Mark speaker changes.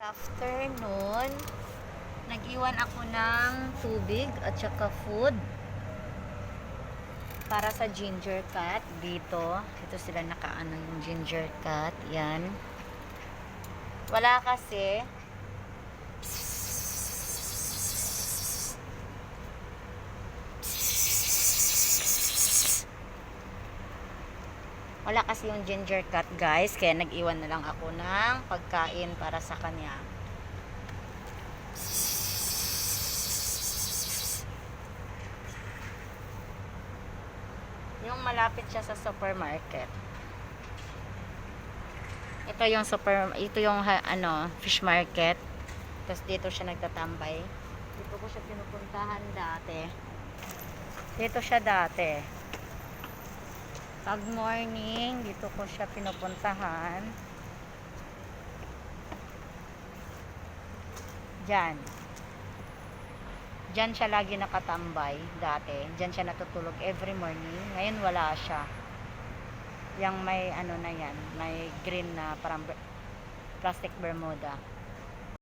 Speaker 1: Afternoon, nag-iwan ako ng tubig at saka food para sa ginger cat dito. Ito sila nakaano yung ginger cat. Yan. Wala kasi. Wala kasi yung ginger cat, guys. Kaya nag-iwan na lang ako ng pagkain para sa kanya. Yung malapit siya sa supermarket. Ito yung fish market. Tapos dito siya nagtatambay. Dito ko siya pinupuntahan dati. Dito siya dati. Pag morning, dito ko siya pinupuntahan. Diyan. Diyan siya lagi nakatambay dati. Diyan siya natutulog every morning. Ngayon wala siya. Yang may ano na yan, may green na parang plastic bermuda.